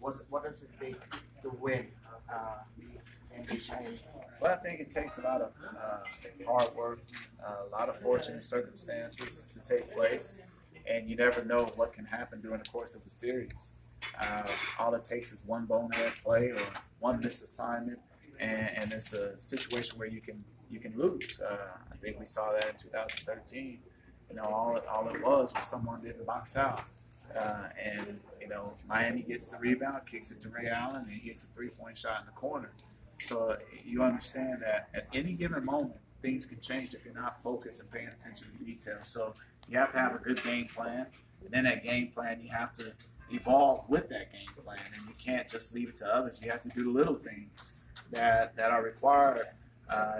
What does it take to win the NBA? Well, I think it takes a lot of hard work, a lot of fortunate circumstances to take place, and you never know what can happen during the course of a series. All it takes is one bonehead play or one missed assignment, and it's a situation where you can lose. I think we saw that in 2013. All it was someone didn't box out, and Miami gets the rebound, kicks it to Ray Allen, and he hits a 3-point shot in the corner. So you understand that at any given moment, things can change if you're not focused and paying attention to detail. So you have to have a good game plan. And then that game plan, you have to evolve with that game plan. And you can't just leave it to others. You have to do the little things that are required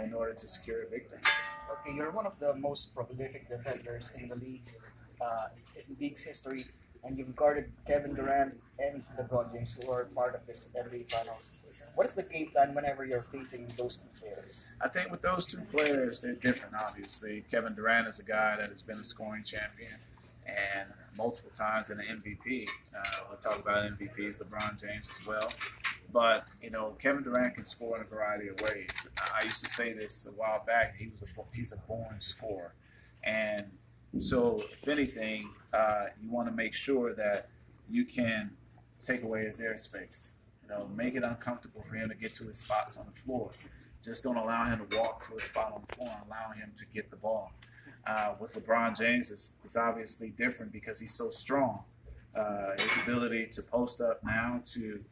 in order to secure a victory. Okay, you're one of the most prolific defenders in the league, in league's history, and you've guarded Kevin Durant and LeBron James, who are part of this NBA Finals. What is the game plan whenever you're facing those two players? I think with those two players, they're different, obviously. Kevin Durant is a guy that has been a scoring champion and multiple times an MVP. We'll talk about MVPs, LeBron James as well. But, Kevin Durant can score in a variety of ways. I used to say this a while back. He's a born scorer. And so, if anything, you want to make sure that you can take away his airspace. Make it uncomfortable for him to get to his spots on the floor. Just don't allow him to walk to a spot on the floor. Allow him to get the ball. With LeBron James, it's obviously different because he's so strong. His ability to post up now, to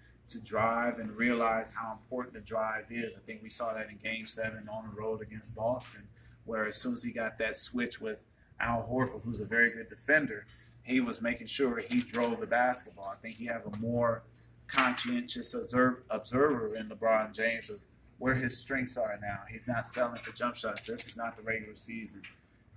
drive and realize how important the drive is. I think we saw that in Game 7 on the road against Boston, where as soon as he got that switch with Al Horford, who's a very good defender, he was making sure he drove the basketball. I think you have a more conscientious observer in LeBron James of where his strengths are now. He's not settling for jump shots. This is not the regular season.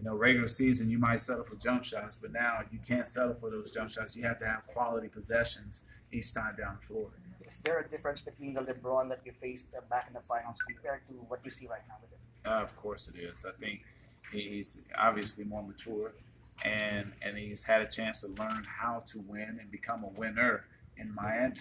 Regular season, you might settle for jump shots, but now you can't settle for those jump shots. You have to have quality possessions each time down the floor. Is there a difference between the LeBron that you faced back in the finals compared to what you see right now with him? Of course it is. I think he's obviously more mature, and he's had a chance to learn how to win and become a winner in Miami.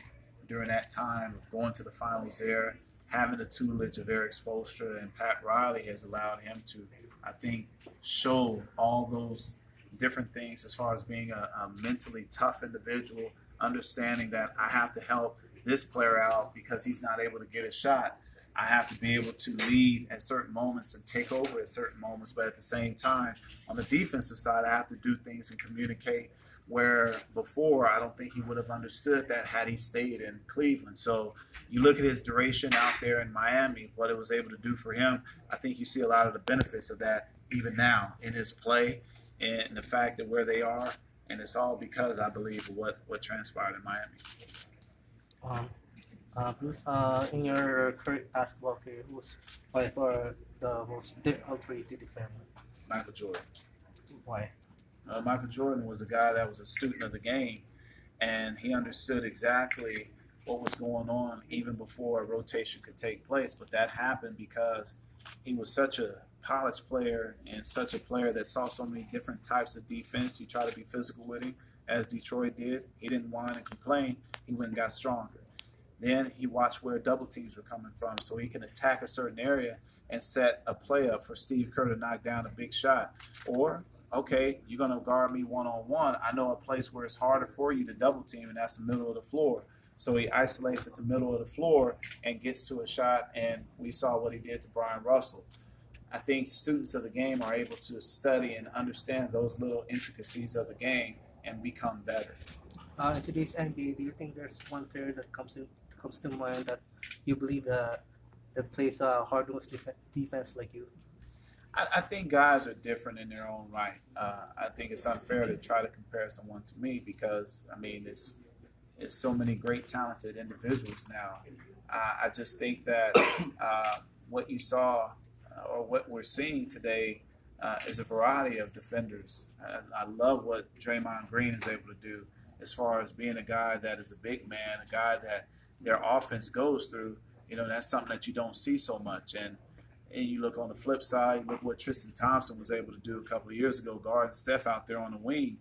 During that time of going to the finals there, having the tutelage of Eric Spoelstra and Pat Riley has allowed him to, I think, show all those different things as far as being a mentally tough individual, understanding that I have to help this player out because he's not able to get a shot. I have to be able to lead at certain moments and take over at certain moments, but at the same time, on the defensive side, I have to do things and communicate where before I don't think he would have understood that had he stayed in Cleveland. So you look at his duration out there in Miami, what it was able to do for him. I think you see a lot of the benefits of that even now in his play and the fact that where they are, and it's all because I believe of what transpired in Miami. In your current basketball career, who's by far the most difficult for you to defend? Michael Jordan. Why? Michael Jordan was a guy that was a student of the game, and he understood exactly what was going on even before a rotation could take place. But that happened because he was such a polished player and such a player that saw so many different types of defense. You try to be physical with him, as Detroit did. He didn't whine and complain. He went and got stronger. Then he watched where double teams were coming from so he can attack a certain area and set a play up for Steve Kerr to knock down a big shot. Or, okay, you're going to guard me one-on-one. I know a place where it's harder for you to double team, and that's the middle of the floor. So he isolates at the middle of the floor and gets to a shot, and we saw what he did to Brian Russell. I think students of the game are able to study and understand those little intricacies of the game and become better. In today's NBA, do you think there's one player that comes to mind that you believe that plays hard-nosed defense like you? I think guys are different in their own right. I think it's unfair to try to compare someone to me because, there's so many great talented individuals now. I just think that what you saw or what we're seeing today is a variety of defenders. I love what Draymond Green is able to do as far as being a guy that is a big man, a guy that their offense goes through. That's something that you don't see so much. And you look on the flip side, you look what Tristan Thompson was able to do a couple of years ago, guarding Steph out there on the wing.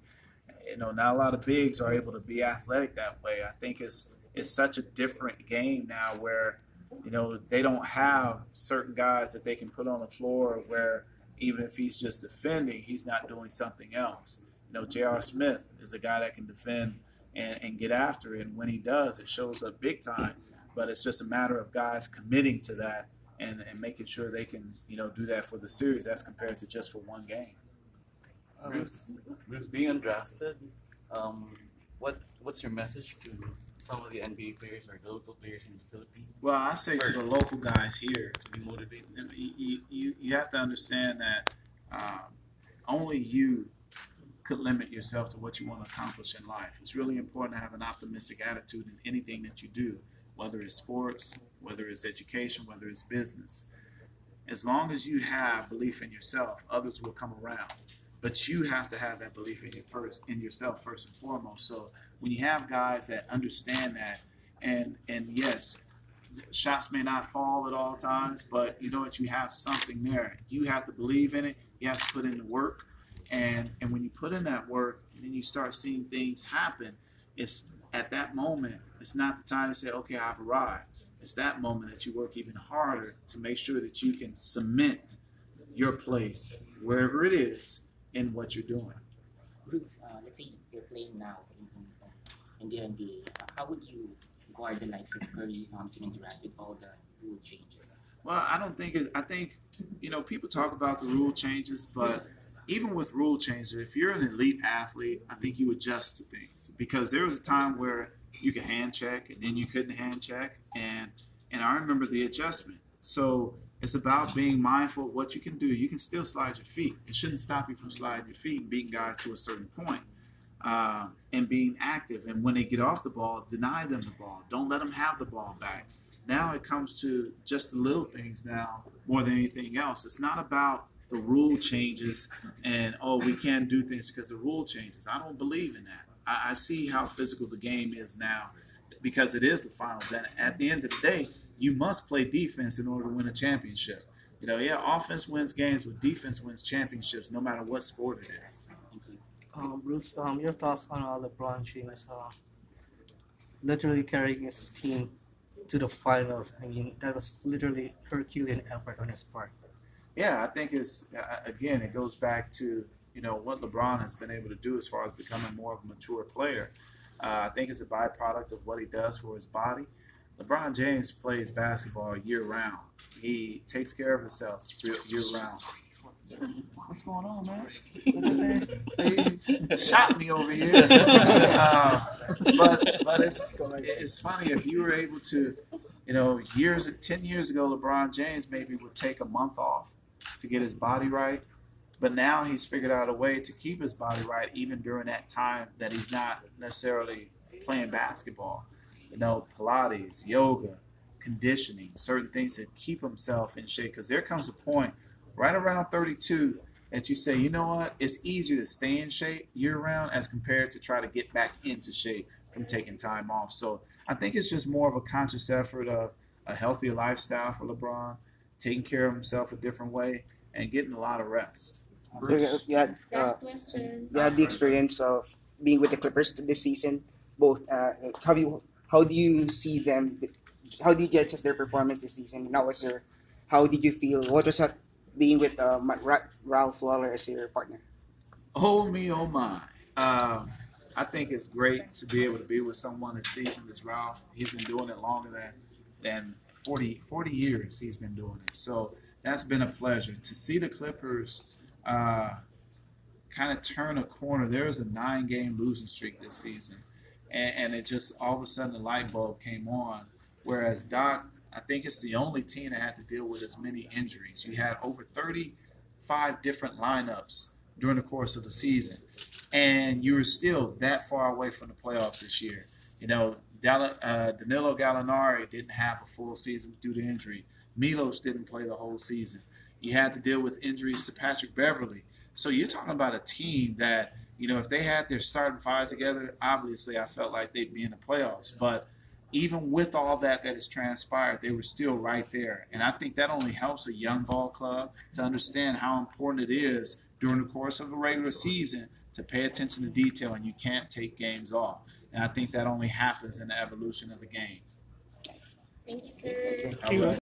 Not a lot of bigs are able to be athletic that way. I think it's it's such a different game now where, they don't have certain guys that they can put on the floor where even if he's just defending, he's not doing something else. J.R. Smith is a guy that can defend and get after it. And when he does, it shows up big time. But it's just a matter of guys committing to that and making sure they can, do that for the series as compared to just for one game. Bruce, being undrafted, what's your message to some of the NBA players or local players in the Philippines? Well, I say to the local guys here, To be motivated. you have to understand that only you could limit yourself to what you want to accomplish in life. It's really important to have an optimistic attitude in anything that you do, whether it's sports, whether it's education, whether it's business. As long as you have belief in yourself, others will come around. But you have to have that belief in yourself first and foremost. So when you have guys that understand that, and yes, shots may not fall at all times, but you know what, you have something there. You have to believe in it. You have to put in the work. And when you put in that work and then you start seeing things happen, it's at that moment, it's not the time to say, okay, I've arrived. It's that moment that you work even harder to make sure that you can cement your place, wherever it is, in what you're doing. Bruce, let's say you're playing now in the NBA. How would you guard the likes of Curry, Thompson, and Durant with all the rule changes? Well, I think, people talk about the rule changes, but even with rule changes, if you're an elite athlete, I think you adjust to things because there was a time where you could hand check and then you couldn't hand check. And I remember the adjustment. So it's about being mindful of what you can do. You can still slide your feet. It shouldn't stop you from sliding your feet and beating guys to a certain point, and being active. And when they get off the ball, deny them the ball. Don't let them have the ball back. Now it comes to just the little things now more than anything else. It's not about the rule changes and, we can't do things because the rule changes. I don't believe in that. I see how physical the game is now because it is the finals. And at the end of the day, you must play defense in order to win a championship. Offense wins games, but defense wins championships no matter what sport it is. Bruce, your thoughts on LeBron James literally carrying his team to the finals? I mean, that was literally Herculean effort on his part. Yeah, I think it goes back to, what LeBron has been able to do as far as becoming more of a mature player. I think it's a byproduct of what he does for his body. LeBron James plays basketball year round. He takes care of himself year round. What's going on, man? He shot me over here. But it's funny if you were able to, 10 years ago, LeBron James maybe would take a month off to get his body right. But now he's figured out a way to keep his body right even during that time that he's not necessarily playing basketball. Pilates, yoga, conditioning, certain things that keep himself in shape. Because there comes a point right around 32 that you say, you know what, it's easier to stay in shape year round as compared to try to get back into shape from taking time off. So I think it's just more of a conscious effort of a healthier lifestyle for LeBron, taking care of himself a different way, and getting a lot of rest. Last question. You had the experience of being with the Clippers this season. Both, how do you see them? How did you assess their performance this season? How did you feel? What was that being with Ralph Lawler as your partner? Oh me, oh my. I think it's great to be able to be with someone as seasoned as Ralph. He's been doing it longer than 40 years he's been doing it. So that's been a pleasure. To see the Clippers kind of turn a corner. There was a 9-game losing streak this season. And it just, all of a sudden, the light bulb came on. Whereas Doc, I think it's the only team that had to deal with as many injuries. You had over 35 different lineups during the course of the season. And you were still that far away from the playoffs this year. Danilo Gallinari didn't have a full season due to injury. Milos didn't play the whole season. You had to deal with injuries to Patrick Beverly. So you're talking about a team that, if they had their starting five together, obviously I felt like they'd be in the playoffs. But even with all that has transpired, they were still right there. And I think that only helps a young ball club to understand how important it is during the course of a regular season to pay attention to detail, and you can't take games off. And I think that only happens in the evolution of the game. Thank you, sir. All right.